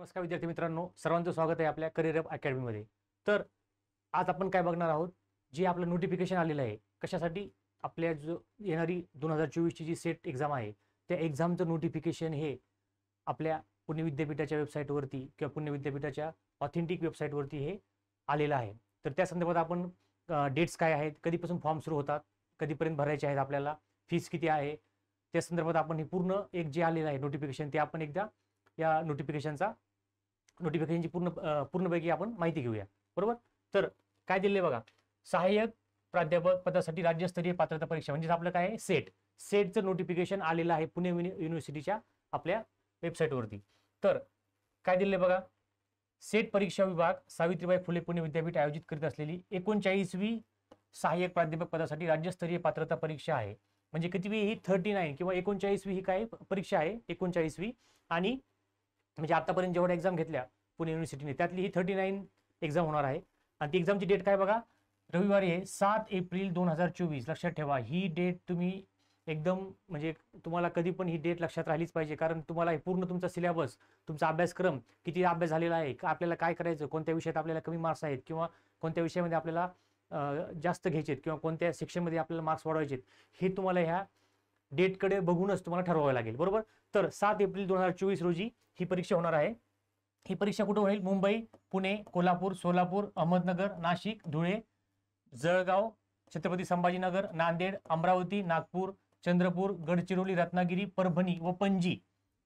नमस्कार विद्यार्थी मित्रांनो, सर्वांचं स्वागत आहे आपल्या करिअर अप अकॅडमीमध्ये. तर आज आपण काय बघणार आहोत, जे आपलं नोटिफिकेशन आलेलं आहे कशासाठी, आपल्या जो येणारी 2024ची जी सेट एक्झाम आहे त्या एक्झामचं नोटिफिकेशन हे आपल्या पुणे विद्यापीठाच्या वेबसाईटवरती किंवा पुणे विद्यापीठाच्या ऑथेंटिक वेबसाईटवरती हे आलेलं आहे. तर त्या संदर्भात आपण डेट्स काय आहेत, कधीपासून फॉर्म सुरू होतात, कधीपर्यंत भरायचे आहेत, आपल्याला फीस किती आहे, त्या संदर्भात आपण हे पूर्ण एक जे आलेलं आहे नोटिफिकेशन ते आपण एकदा या नोटिफिकेशनची पूर्णपैकी आपण माहिती घेऊया. बरोबर. तर काय दिले बघा, सहाय्यक प्राध्यापक पदासाठी राज्यस्तरीय पात्रता परीक्षा म्हणजे आपलं काय आहे, सेटचं नोटिफिकेशन आलेलं आहे पुणे युनिव्हर्सिटीच्या आपल्या वेबसाईटवरती. तर काय दिले बघा, सेट परीक्षा विभाग सावित्रीबाई फुले पुणे विद्यापीठ आयोजित करीत असलेली 39वी सहाय्यक प्राध्यापक पदासाठी राज्यस्तरीय पात्रता परीक्षा आहे. म्हणजे कितीवी ही 39 किंवा 39वी ही काय परीक्षा आहे, 39वी. आणि म्हणजे आतापर्यंत जेवढ्या एक्झाम घेतल्या पुणे युनिव्हर्सिटीने त्यातली ही 39 एक्झाम होणार आहे. आणि ती एक्झामची डेट काय बघा, रविवारी आहे 7 एप्रिल 2024. लक्षात ठेवा ही डेट, तुम्ही एकदम म्हणजे तुम्हाला कधी पण ही डेट लक्षात राहिलीच पाहिजे, कारण तुम्हाला हे पूर्ण तुमचा सिलेबस, तुमचा अभ्यासक्रम किती अभ्यास झालेला आहे, आपल्याला काय करायचं, कोणत्या विषयात आपल्याला कमी मार्क्स आहेत किंवा कोणत्या विषयामध्ये आपल्याला जास्त घ्यायचे किंवा कोणत्या सेक्शनमध्ये आपल्याला मार्क्स वाढवायचे, हे तुम्हाला ह्या डेटकडे बघूनच तुम्हाला ठरवावं लागेल. बरोबर. तर 7 एप्रिल 2024 रोजी ही परीक्षा होणार आहे. ही परीक्षा कुठे होईल, मुंबई, पुणे, कोल्हापूर, सोलापूर, अहमदनगर, नाशिक, धुळे, जळगाव, छत्रपती संभाजीनगर, नांदेड, अमरावती, नागपूर, चंद्रपूर, गडचिरोली, रत्नागिरी, परभणी व पणजी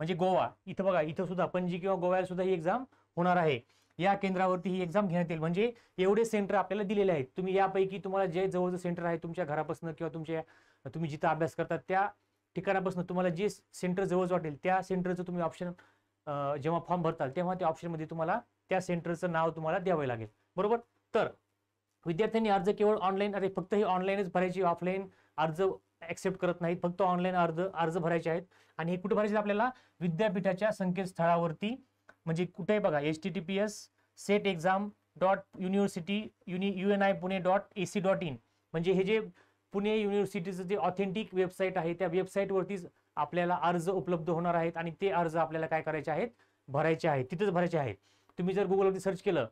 म्हणजे गोवा. इथं बघा, इथं सुद्धा पणजी किंवा गोव्याला सुद्धा ही एक्झाम होणार आहे. या केंद्रावरती ही एक्झाम घेण्यात येईल. म्हणजे एवढे सेंटर आपल्याला दिलेले आहेत. तुम्ही यापैकी तुम्हाला जे जवळचं सेंटर आहे तुमच्या घरापासून किंवा तुम्ही जिथं अभ्यास करतात त्या ठिकाणापासून तुम्हाला जे सेंटर जवळ वाटेल त्या सेंटरचं तुम्ही ऑप्शन जेव्हा फॉर्म भरताल तेव्हा त्या ऑप्शनमध्ये तुम्हाला त्या सेंटरचं नाव तुम्हाला द्यावं लागेल. बरोबर. तर विद्यार्थ्यांनी अर्ज केवळ ऑनलाईन, फक्त हे ऑनलाईनच भरायची, ऑफलाईन अर्ज ऍक्सेप्ट करत नाहीत, फक्त ऑनलाईन अर्ज भरायचे आहेत. आणि हे कुठे भरायचे आपल्याला, विद्यापीठाच्या संकेतस्थळावरती. म्हणजे कुठे बघा, https://setexam.university.uni.pune.ac.in म्हणजे हे जे पुणे युनिव्हर्सिटीचं जे ऑथेंटिक वेबसाईट आहे त्या वेबसाईटवरतीच आपल्याला अर्ज उपलब्ध होणार आहेत. आणि ते अर्ज आपल्याला काय करायचे आहेत, भरायचे आहेत, तिथेच भरायचे आहेत. तुम्ही जर गुगलवरती सर्च केलं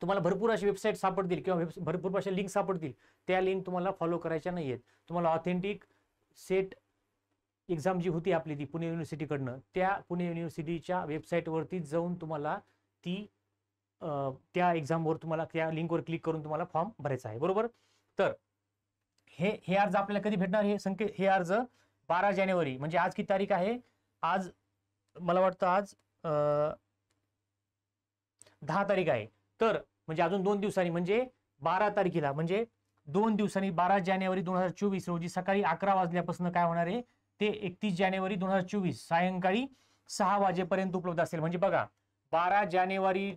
तुम्हाला भरपूर अशी वेबसाईट सापडतील किंवा भरपूर अशा लिंक सापडतील, त्या लिंक तुम्हाला फॉलो करायच्या नाही आहेत. तुम्हाला ऑथेंटिक सेट एक्झाम जी होती आपली ती पुणे युनिव्हर्सिटीकडनं, त्या पुणे युनिव्हर्सिटीच्या वेबसाईटवरती जाऊन तुम्हाला त्या एक्झामवर तुम्हाला त्या लिंकवर क्लिक करून तुम्हाला फॉर्म भरायचा आहे. बरोबर. तर हे अर्ज आपल्याला कधी भेटणार, हे अर्ज 12 जानेवारी म्हणजे आज किती तारीख आहे, आज मला वाटतं आज 10 तारीख आहे. तर म्हणजे अजून 2 दिवसांनी म्हणजे 12 तारखेला म्हणजे 2 दिवसांनी 12 जानेवारी 2024 रोजी सकाळी 11 वाजल्यापासून काय होणार आहे ते 31 जानेवारी 2024 सायंकाळी 6 वाजेपर्यंत उपलब्ध असेल. म्हणजे बघा 12 जानेवारी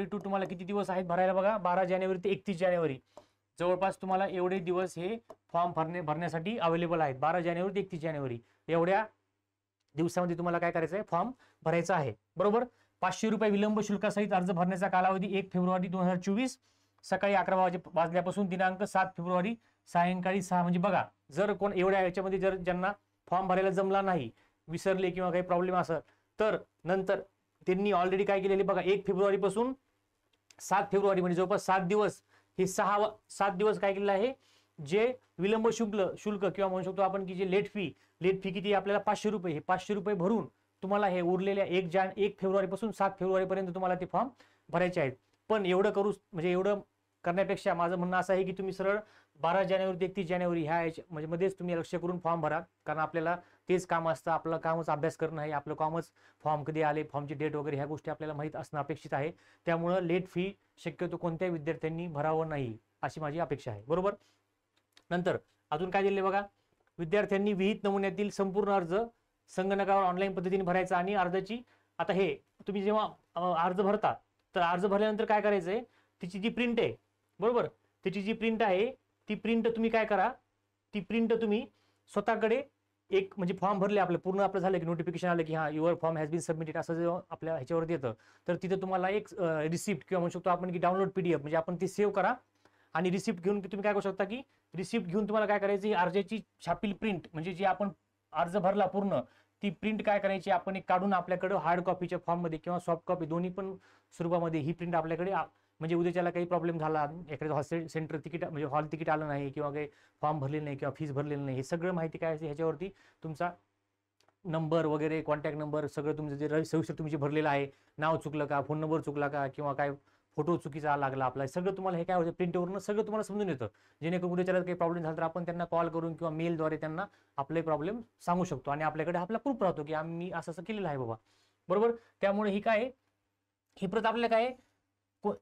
टू तुम्हाला किती दिवस आहेत भरायला बघा, 12 जानेवारी ते 31 जानेवारी जवळपास तुम्हाला एवढे दिवस हे फॉर्म भरण्यासाठी अवेलेबल आहेत. 12 जानेवारी ते 31 जानेवारी एवढ्या दिवसामध्ये तुम्हाला काय करायचं आहे, फॉर्म भरायचा आहे. बरोबर. 500 रुपये विलंब शुल्कासहित अर्ज भरण्याचा कालावधी 1 फेब्रुवारी 2024 सकाळी 11 वाजल्यापासून दिनांक 7 फेब्रुवारी सायंकाळी 6. म्हणजे बघा, जर कोण एवढ्या याच्यामध्ये जर ज्यांना फॉर्म भरायला जमला नाही, विसरले किंवा काही प्रॉब्लेम असेल, तर नंतर त्यांनी ऑलरेडी काय केलेले बघा, 1 फेब्रुवारी पासून 7 फेब्रुवारी म्हणजे जवळपास 7 दिवस हे 7 दिवस काय केलेलं आहे, जे विलंब शुल्क किंवा म्हणू शकतो आपण की जे लेट फी किती आपल्याला 500 रुपये, हे 500 रुपये भरून तुम्हाला हे उरलेल्या 1 फेब्रुवारी पासून 7 फेब्रुवारी पर्यंत तुम्हाला ते फॉर्म भरायचे आहेत. पण एवढं करण्यापेक्षा माझं म्हणणं असं आहे की तुम्ही सरळ 12 जानेवारी ते 31 जानेवारी ह्या म्हणजे मध्येच तुम्ही लक्ष करून फॉर्म भरा, कारण आपल्याला तेच काम असतं, आपलं कामच अभ्यास करणं आहे, आपलं कामच फॉर्म कधी आले, फॉर्मची डेट वगैरे ह्या गोष्टी आपल्याला माहीत असणं अपेक्षित आहे. त्यामुळं लेट फी शक्यतो कोणत्याही विद्यार्थ्यांनी भरावं नाही अशी माझी अपेक्षा आहे. बरोबर. नंतर अजून काय दिले बघा, विद्यार्थ्यांनी विहित नमुन्यातील संपूर्ण अर्ज संगणकावर ऑनलाईन पद्धतीने भरायचा. आणि अर्जाची आता हे तुम्ही जेव्हा अर्ज भरता तर अर्ज भरल्यानंतर काय करायचंय, तिची जी प्रिंट आहे, बरोबर, त्याची जी प्रिंट आहे ती प्रिंट तुम्ही काय करा, ती प्रिंट तुम्ही स्वतःकडे एक म्हणजे फॉर्म भरले आपलं पूर्ण आपलं झालं की नोटिफिकेशन आलं की हा your form has been submitted असं जेव्हा आपल्या ह्याच्यावरती येतं, तर तिथे तुम्हाला एक रिसिप्ट किंवा म्हणू शकतो आपण की डाउनलोड PDF म्हणजे आपण ती सेव्ह करा. आणि रिसिप्ट घेऊन तुम्ही काय करू शकता की रिसिप्ट घेऊन तुम्हाला काय करायचं, अर्जाची छापील प्रिंट म्हणजे जी आपण अर्ज भरला पूर्ण ती प्रिंट काय करायची, आपण एक काढून आपल्याकडे हार्ड कॉपीच्या फॉर्ममध्ये किंवा सॉफ्ट कॉपी दोन्ही पण स्वरूपामध्ये ही प्रिंट आपल्याकडे म्हणजे उद्याच्याला काही प्रॉब्लेम झाला, एखाद्या हॉस्टेल सेंटर तिकीट म्हणजे हॉल तिकीट आलं नाही किंवा काही फॉर्म भरलेलं नाही किंवा फीस भरलेलं नाही, हे सगळं माहिती काय असते ह्याच्यावरती तुमचा नंबर वगैरे कॉन्टॅक्ट नंबर सगळं तुमचं जे सविस्तर तुम्ही जे भरलेलं आहे, नाव चुकलं का, फोन नंबर चुकला का, किंवा काय फोटो चुकीचा लागला आपला, सगळं तुम्हाला हे काय होतं प्रिंटवरून सगळं तुम्हाला समजून येतं. जेणेकरून उद्याच्याला काही प्रॉब्लेम झाला तर आपण त्यांना कॉल करून किंवा मेलद्वारे त्यांना आपले प्रॉब्लेम सांगू शकतो आणि आपल्याकडे आपला प्रूफ राहतो की आम्ही असं असं केलेलं आहे बाबा, बरोबर. त्यामुळे ही काय ही प्रत आपल्याला काय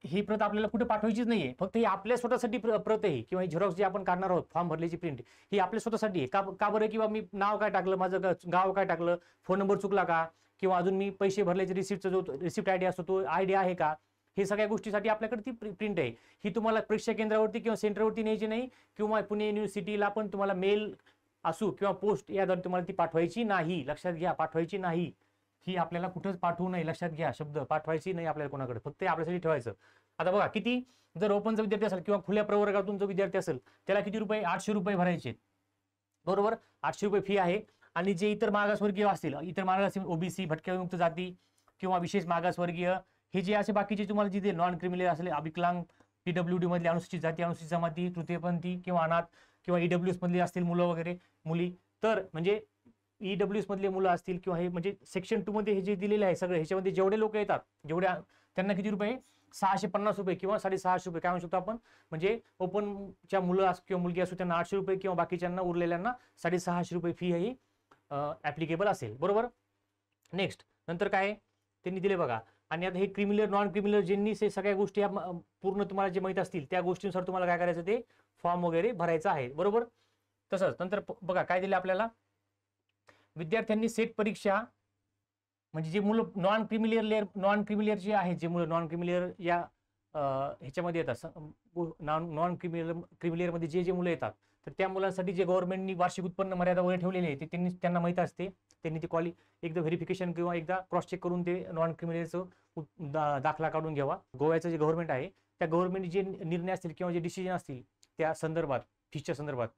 ही प्रत आपल्याला कुठे पाठवायचीच नाहीये, फक्त ही आपल्या स्वतःसाठी प्रत आहे किंवा ही झेरॉक्स जी आपण काढणार आहोत फॉर्म भरल्याची प्रिंट, ही आपल्या स्वतःसाठी आहे. का बरं, किंवा मी नाव काय टाकलं, माझं गाव काय टाकलं, फोन नंबर चुकला का, किंवा अजून मी पैसे भरल्याचे रिसिप्टचा जो रिसिप्ट आयडी असतो तो आयडी आहे का, हे सगळ्या गोष्टीसाठी आपल्याकडे ती प्रिंट आहे. ही तुम्हाला परीक्षा केंद्रावरती किंवा सेंटरवरती न्यायची नाही, किंवा पुणे युनिव्हर्सिटीला पण तुम्हाला मेल असू किंवा पोस्ट याद्वारे तुम्हाला ती पाठवायची नाही. लक्षात घ्या, पाठवायची नाही. ही आपल्याला कुठंच पाठवू नये, लक्षात घ्या शब्द, पाठवायची नाही आपल्याला कोणाकडे, फक्त आपल्यासाठी ठेवायचं. आता बघा किती, जर ओपनचा विद्यार्थी असेल किंवा खुल्या प्रवर्गातून जो विद्यार्थी असेल त्याला किती रुपये, 800 रुपये भरायचे, बरोबर. 800 रुपये फी आहे. आणि जे इतर मागासवर्गीय असतील, इतर मागास ओबीसी, भटक्याविमुक्त जाती किंवा विशेष मागासवर्गीय, हे जे असे बाकीचे तुम्हाला जिथे नॉन क्रिमिनल असले, विकलांग, पीडब्ल्यूडी मधले, अनुसूचित जाती, अनुसूचित जमाती, तृतीयपंथी किंवा अनाथ किंवा ईडब्ल्यूएस मधले असतील मुलं वगैरे मुली, तर म्हणजे ईडब्ल्यूएस मधले मुलं असतील किंवा हे म्हणजे सेक्शन 2 मध्ये हे जे दिलेले आहे सगळे, ह्याच्यामध्ये जेवढे लोक येतात जेवढे, त्यांना किती रुपये, 650 रुपये किंवा 650 रुपये काय म्हणू शकतो आपण, म्हणजे ओपनच्या मुलं किंवा मुलगी असू त्यांना 800 रुपये किंवा बाकीच्यांना उरलेल्यांना 650 रुपये फी ही ऍप्लिकेबल असेल, बरोबर. नेक्स्ट, नंतर काय त्यांनी दिले बघा. आणि आता हे क्रिमिनल नॉन क्रिमिनल ज्यांनी सगळ्या गोष्टी पूर्ण तुम्हाला जे माहित असतील त्या गोष्टींनुसार तुम्हाला काय करायचं, ते फॉर्म वगैरे भरायचा आहे, बरोबर. तसंच नंतर बघा काय दिले आपल्याला, विद्यार्थ्यांनी सेट परीक्षा, म्हणजे जे मुलं नॉन क्रिमिलियर जे आहेत, जे मुलं नॉन क्रिमिलियर या ह्याच्यामध्ये येतात, नॉन क्रिमिलियर मध्ये जे मुलं येतात, तर त्या मुलांसाठी जे गव्हर्नमेंटनी वार्षिक उत्पन्न मर्यादा वगैरे ठेवलेली आहे ते त्यांना माहित असते. त्यांनी ती एकदा व्हेरिफिकेशन किंवा एकदा क्रॉस चेक करून ते नॉन क्रिमिलियरचं दाखला काढून घ्यावा. गोव्याचं जे गव्हर्नमेंट आहे त्या गव्हर्नमेंट जे निर्णय असतील किंवा जे डिसिजन असतील त्या संदर्भात, फीसच्या संदर्भात,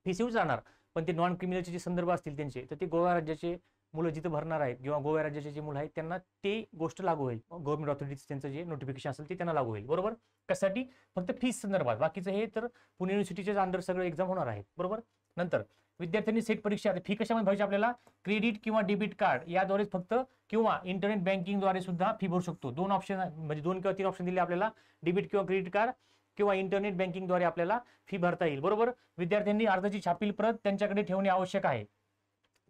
फीस येऊच राहणार, पण ते नॉन क्रिमिनलचे जे संदर्भ असतील त्यांचे, तर ते गोवा राज्याचे मुलं जिथे भरणार आहेत किंवा गोवा राज्याचे जे मुलं आहेत त्यांना ते गोष्ट लागू होईल. गव्हर्नमेंट ऑथॉरिटीज त्यांचं जे नोटिफिकेशन असेल ते त्यांना लागू होईल, बरोबर. कशासाठी, फक्त फीस संदर्भात. बाकीचं हे तर पुणे युनिव्हर्सिटीच्या अंडर सगळं एक्झाम होणार आहेत, बरोबर. नंतर विद्यार्थ्यांनी सेट परीक्षा, फी कशामध्ये भरायची आपल्याला, क्रेडिट किंवा डेबिट कार्ड याद्वारे फक्त, किंवा इंटरनेट बँकिंगद्वारे सुद्धा फी भरू शकतो. 2 ऑप्शन म्हणजे 2 किंवा 3 ऑप्शन दिले आपल्याला, डेबिट किंवा क्रेडिट कार्ड किंवा इंटरनेट बँकिंगद्वारे आपल्याला फी भरता येईल, बरोबर. विद्यार्थ्यांनी अर्जाची छापील प्रत त्यांच्याकडे ठेवणे आवश्यक आहे.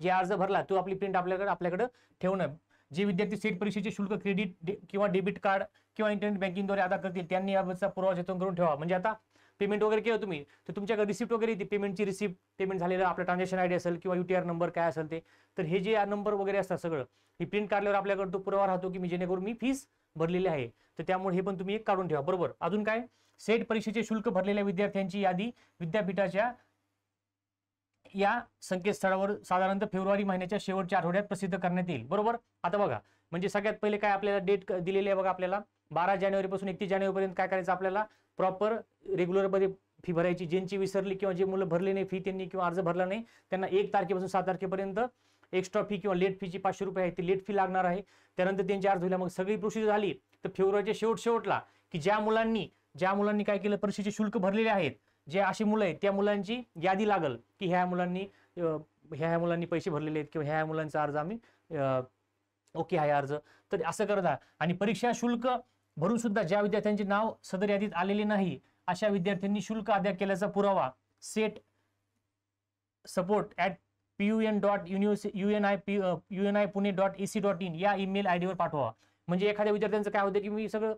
जे अर्ज भरला तो आपली प्रिंट आपल्याकडे ठेवणं. जे विद्यार्थी सेट परीक्षेचे शुल्क क्रेडिट किंवा डेबिट कार्ड किंवा इंटरनेट बँकिंगद्वारे अदा करतील त्यांनी याबाबतचा पुरावा जतन करून ठेवा. म्हणजे आता पेमेंट वगैरे केलं तुम्ही तर तुमच्याकडे रिसिप्ट वगैरे येते, पेमेंटची रिसिप्ट, पेमेंट झालेलं आपलं ट्रान्झॅक्शन आयडी असेल किंवा UTR नंबर काय असेल ते, तर हे जे नंबर वगैरे असतात सगळं ही प्रिंट काढल्यावर आपल्याकडे तो पुरावा राहतो की मी जेणेकरून मी फीस भरलेली आहे. तर त्यामुळे हे पण तुम्ही एक काढून ठेवा, बरोबर. अजून काय, सेट परीक्षेचे शुल्क भरलेल्या विद्यार्थ्यांची यादी विद्यापीठाच्या या संकेतस्थळावर साधारणतः फेब्रुवारी महिन्याच्या शेवटच्या आठवड्यात प्रसिद्ध करण्यात येईल, बरोबर. आता बघा, म्हणजे सगळ्यात पहिले काय आपल्याला डेट दिलेली आहे बघा, आपल्याला 12 जानेवारी पासून 31 जानेवारी पर्यंत काय करायचं, आपल्याला प्रॉपर रेग्युलर मध्ये फी भरायची. ज्यांची विसरली किंवा जे मुलं भरले नाही फी त्यांनी किंवा अर्ज भरला नाही त्यांना 1 तारखेपासून 7 तारखेपर्यंत एक्स्ट्रा फी किंवा लेट फीची 500 रुपये आहे ती लेट फी लागणार आहे. त्यानंतर त्यांची अर्ज होईल. मग सगळी प्रोसिजर झाली तर फेब्रुवारीच्या शेवटला की ज्या मुलांनी काय केलं, परीक्षेचे शुल्क भरलेले आहेत, जे अशी मुलं आहेत त्या मुलांची यादी लागल की ह्या मुलांनी पैसे भरलेले आहेत किंवा ह्या मुलांचा अर्ज आम्ही ओके आहे अर्ज, तर असं करता. आणि परीक्षा शुल्क भरून सुद्धा ज्या विद्यार्थ्यांचे नाव सदर यादीत आलेले नाही अशा विद्यार्थ्यांनी शुल्क अदा केल्याचा पुरावा सेट support@pun.unipune.ac.in या ईमेल आयडीवर पाठवा. म्हणजे एखाद्या विद्यार्थ्यांचं काय होतं की मी सगळं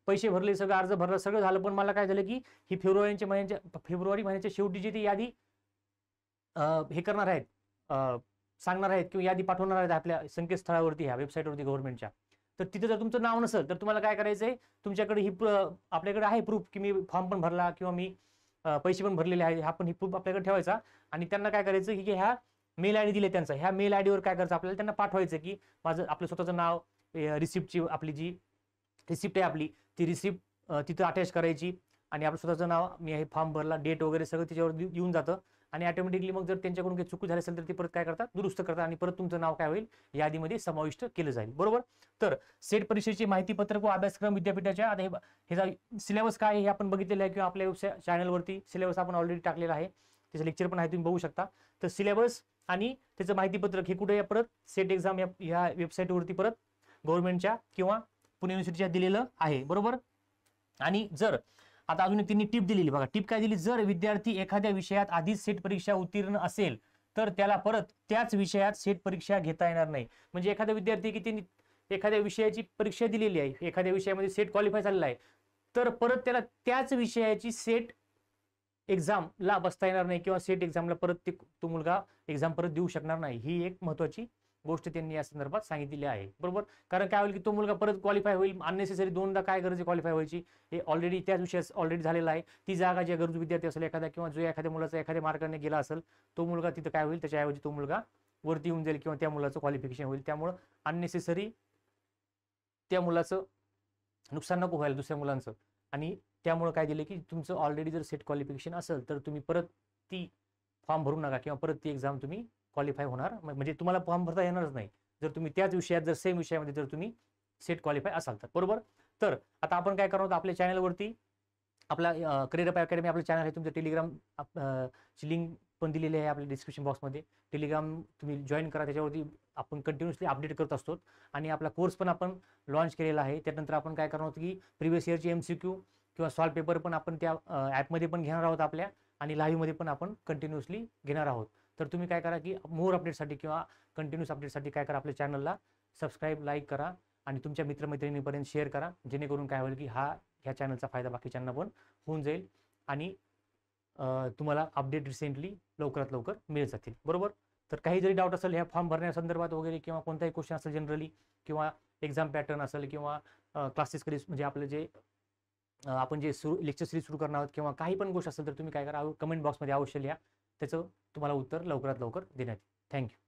पैसे भरले, सगळं अर्ज भरला, सगळं झालं, पण मला काय झालं की ही फेब्रुवारी महिन्याच्या शेवटी जी ती यादी हे करणार आहेत, सांगणार आहेत किंवा यादी पाठवणार आहेत आपल्या संकेतस्थळावरती, ह्या वेबसाईटवरती गव्हर्नमेंटच्या, तर तिथे जर तुमचं नाव नसेल तर तुम्हाला काय करायचंय, तुमच्याकडे आपल्याकडे आहे प्रूफ की मी फॉर्म पण भरला किंवा मी पैसे पण भरलेले आहे, हा पण ही प्रूफ आपल्याकडे ठेवायचा. आणि त्यांना काय करायचं की ह्या मेल आयडी दिले त्यांचा, ह्या मेल आयडीवर काय करायचं आपल्याला त्यांना पाठवायचं की माझं आपलं स्वतःचं नाव, रिसिप्टची आपली जी रिसिप्ट आहे आपली ती रिसिप्ट तिथं अटॅच करायची आणि आपलं स्वतःचं नाव, मी हे फॉर्म भरला, डेट वगैरे सगळं त्याच्यावर येऊन जातं. आणि ऑटोमॅटिकली मग जर त्यांच्याकडून काही चुकी झाली असेल तर ते परत काय करतात, दुरुस्त करतात आणि परत तुमचं नाव काय होईल, यादीमध्ये समाविष्ट केलं जाईल. बरोबर. तर सेट परीक्षेची माहिती पत्रक व अभ्यासक्रम विद्यापीठाच्या, आता हे सिलेबस काय आहे हे आपण बघितलेलं आहे किंवा आपल्या वेबसाईट चॅनलवरती सिलेबस आपण ऑलरेडी टाकलेला आहे, त्याचं लेक्चर पण आहे, तुम्ही बघू शकता. तर सिलेबस आणि त्याचं माहितीपत्रक हे कुठे परत सेट एक्झाम या वेबसाईटवरती परत गव्हर्नमेंटच्या किंवा पुणे युनिव्हर्सिटीच्या दिलेलं आहे. बरोबर. आणि जर आता अजून त्यांनी टिप दिलेली बघा, टिप काय दिली, जर विद्यार्थी एखाद्या विषयात आधीच सेट परीक्षा उत्तीर्ण असेल तर त्याला परत त्याच विषयात सेट परीक्षा घेता येणार नाही. म्हणजे एखादा विद्यार्थी की त्यांनी एखाद्या विषयाची परीक्षा दिलेली आहे, एखाद्या विषयामध्ये सेट क्वालिफाय झालेला आहे, तर परत त्याला त्याच विषयाची सेट एक्झामला बसता येणार नाही किंवा सेट एक्झामला परत तो मुलगा एक्झाम परत देऊ शकणार नाही. ही एक महत्वाची गोष्ट त्यांनी या संदर्भात सांगितलेली आहे. बरोबर. कारण काय होईल की तो मुलगा परत क्वालिफाय होईल, अननेसेसरी दोनदा काय गरज आहे क्वालिफाय व्हायची, हे ऑलरेडी त्याच विषयात ऑलरेडी झालेला आहे. ती जागा ज्या गरजू विद्यार्थी असेल एखादा किंवा जो एखाद्या मुलाचा एखाद्या मार्गाने गेला असेल, तो मुलगा तिथं काय होईल, त्याच्याऐवजी तो मुलगा वरती येऊन जाईल किंवा त्या मुलाचं क्वालिफिकेशन होईल. त्यामुळं अननेसेसरी त्या मुलाचं नुकसान नको व्हायला दुसऱ्या मुलांचं. आणि त्यामुळे काय दिले की तुमचं ऑलरेडी जर सेट क्वालिफिकेशन असेल तर तुम्ही परत ती फॉर्म भरू नका किंवा परत ती एक्झाम तुम्ही क्वालिफाय होणार म्हणजे तुम्हाला फॉर्म भरता येणारच नाही जर तुम्ही त्याच विषयात जर सेम विषयामध्ये जर तुम्ही सेट क्वालिफाय असाल तर. बरोबर. तर आता आपण काय करणार आहोत, आपल्या चॅनलवरती आपला करिअर अप अकॅडमी आपलं चॅनल आहे, तुमचं टेलिग्राम ची लिंक पण दिलेली आहे आपल्या डिस्क्रिप्शन बॉक्समध्ये. टेलिग्राम तुम्ही जॉईन करा, त्याच्यावरती आपण कंटिन्युअसली अपडेट करत असतो आणि आपला कोर्स पण आपण लॉन्च केलेला आहे. त्यानंतर आपण काय करणार आहोत की प्रिव्हियस इयरची MCQ किंवा सॉल्व पेपर पण आपण त्या ॲपमध्ये पण घेणार आहोत आपल्या, आणि लाईव्हमध्ये पण आपण कंटिन्युअसली घेणार आहोत. तर तुम्ही काय करा की मोर अपडेटसाठी किंवा कंटिन्यूस अपडेटसाठी काय करा, आपल्या चॅनलला सबस्क्राईब, लाईक करा आणि तुमच्या मित्रमैत्रिणींपर्यंत शेअर करा, जेणेकरून काय होईल की ह्या चॅनलचा फायदा बाकीच्यांना पण होऊन जाईल आणि तुम्हाला अपडेट रिसेंटली लवकरात लवकर मिळत जातील. बरोबर. तर काही जरी डाऊट असेल ह्या फॉर्म भरण्यासंदर्भात वगैरे किंवा कोणताही क्वेश्चन असेल जनरली किंवा एक्झाम पॅटर्न असेल किंवा क्लासेस कधी म्हणजे आपलं जे आपण जे लेक्चर सिरीज सुरू करणार आहोत किंवा काही पण गोष्ट असेल तर तुम्ही काय करा, कमेंट बॉक्समध्ये अवश्य लिहा, त्याचं तुम्हाला उत्तर लवकरात लवकर देण्यात येईल. थँक्यू.